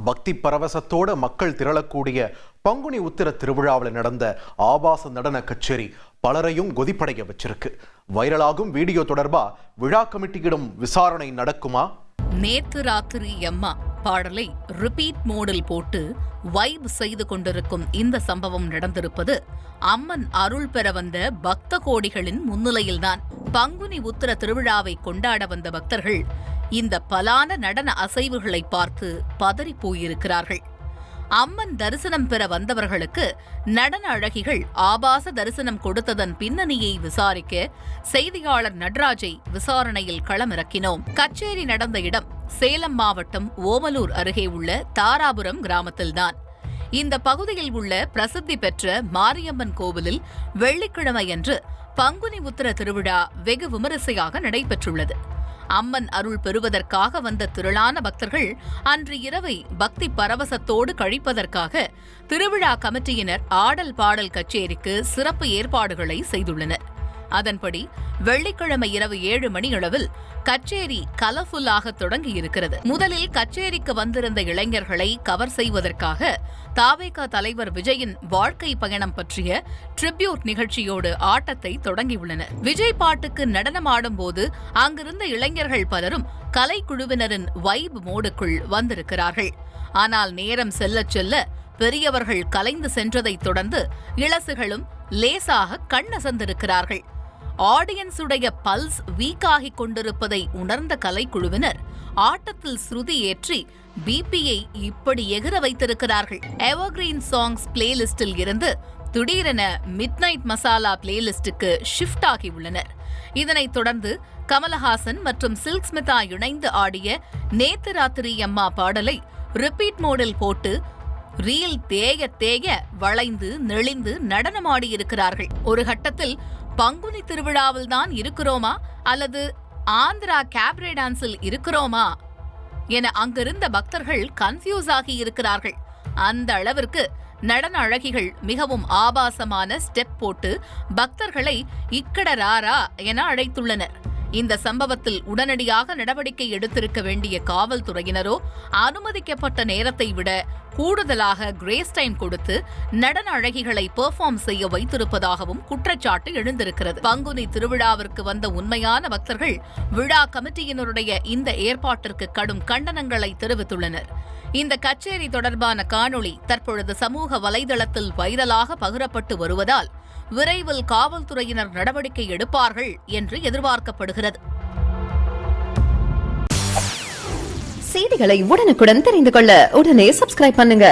பக்தி பரவசத்தோட மக்கள் திரளக்கூடிய பங்குனி உத்திர திருவிழாவில் நடந்த ஆபாச நடன கச்சேரி பலரையும் கொதிப்படைய வச்சிருக்கு. வைரலாகும் வீடியோ தொடர்பா விழா கமிட்டியிடம் விசாரணை நடக்குமா? நேத்து ராத்திரி எம்மா பாடலை ரிப்பீட் மோடில் போட்டு வைப் செய்து கொண்டிருக்கும் இந்த சம்பவம் நடந்திருப்பது அம்மன் அருள் பெற வந்த பக்த கோடிகளின் முன்னிலையில்தான். பங்குனி உத்திர திருவிழாவை கொண்டாட வந்த பக்தர்கள் இந்த பலான நடன அசைவுகளை பார்த்து பதறி போயிருக்கிறார்கள். அம்மன் தரிசனம் பெற வந்தவர்களுக்கு நடன அழகிகள் ஆபாச தரிசனம் கொடுத்ததன் பின்னணியை விசாரிக்க செய்தியாளர் நடராஜை விசாரணையில் களமிறக்கினோம். கச்சேரி நடந்த இடம் சேலம் மாவட்டம் ஓமலூர் அருகே உள்ள தாராபுரம் கிராமத்தில்தான். இந்த பகுதியில் உள்ள பிரசித்தி பெற்ற மாரியம்மன் கோவிலில் வெள்ளிக்கிழமையன்று பங்குனி உத்திர திருவிழா வெகு விமரிசையாக நடைபெற்றுள்ளது. அம்மன் அருள் பெறுவதற்காக வந்த திரளான பக்தர்கள் அன்று இரவை பக்தி பரவசத்தோடு கழிப்பதற்காக திருவிழா கமிட்டியினர் ஆடல் பாடல் கச்சேரிக்கு சிறப்பு ஏற்பாடுகளை செய்துள்ளனர். அதன்படி வெள்ளிக்கிழமை இரவு 7 மணியளவில் கச்சேரி கலர்ஃபுல்லாக தொடங்கியிருக்கிறது. முதலில் கச்சேரிக்கு வந்திருந்த இளைஞர்களை கவர் செய்வதற்காக தாவேகா தலைவர் விஜயின் வாழ்க்கை பயணம் பற்றிய ட்ரிபியூட் நிகழ்ச்சியோடு ஆட்டத்தை தொடங்கியுள்ளனர். விஜய் பாட்டுக்கு நடனமாடும் போது அங்கிருந்த இளைஞர்கள் பலரும் கலைக்குழுவினரின் வைப் மோடுக்குள் வந்திருக்கிறார்கள். ஆனால் நேரம் செல்ல செல்ல பெரியவர்கள் கலைந்து சென்றதைத் தொடர்ந்து இளசுகளும் லேசாக கண்ணசந்திருக்கிறார்கள். ஆடியன்ஸுடைய பல்ஸ் வீக்காகிக் கொண்டிருப்பதை உணர்ந்த கலைக்குழுவினர் ஆட்டத்தில் ஸ்ருதி ஏற்றி பிபியை இப்படி எகிர வைத்திருக்கிறார்கள். எவர்கிரீன் சாங்ஸ் பிளேலிஸ்டில் இருந்து திடீரென மிட்நைட் மசாலா பிளேலிஸ்டுக்கு ஷிஃப்ட் ஆகியுள்ளனர். இதனைத் தொடர்ந்து கமலஹாசன் மற்றும் சில்க் ஸ்மிதா இணைந்து ஆடிய நேத்து ராத்திரி அம்மா பாடலை ரிப்பீட் மோடில் போட்டு ரீல் தேய தேய வளைந்து நெளிந்து நடனமாடியிருக்கிறார்கள். ஒரு கட்டத்தில் பங்குனி திருவிழாவில் தான் இருக்கிறோமா அல்லது ஆந்திரா கேப்ரே டான்ஸில் இருக்கிறோமா என அங்கிருந்த பக்தர்கள் கன்ஃபியூஸ் ஆகி இருக்கிறார்கள். அந்த அளவிற்கு நடன அழகிகள் மிகவும் ஆபாசமான ஸ்டெப் போட்டு பக்தர்களை இக்கடராரா என அழைத்துள்ளனர். இந்த சம்பவத்தில் உடனடியாக நடவடிக்கை எடுத்திருக்க வேண்டிய காவல்துறையினரோ அனுமதிக்கப்பட்ட நேரத்தை விட கூடுதலாக கிரேஸ் டைம் கொடுத்து நடன அழகிகளை பெர்ஃபார்ம் செய்ய வைத்திருப்பதாகவும் குற்றச்சாட்டு எழுந்திருக்கிறது. பங்குனி திருவிழாவிற்கு வந்த உண்மையான பக்தர்கள் விழா கமிட்டியினருடைய இந்த ஏற்பாட்டிற்கு கடும் கண்டனங்களை தெரிவித்துள்ளனர். இந்த கச்சேரி தொடர்பான காணொளி தற்பொழுது சமூக வலைதளத்தில் வைரலாக பகிரப்பட்டு வருவதால் விரைவில் காவல்துறையினர் நடவடிக்கை எடுப்பார்கள் என்று எதிர்பார்க்கப்படுகிறது. செய்திகளை உடனுக்குடன் தெரிந்து கொள்ள உடனே சப்ஸ்கிரைப் பண்ணுங்க.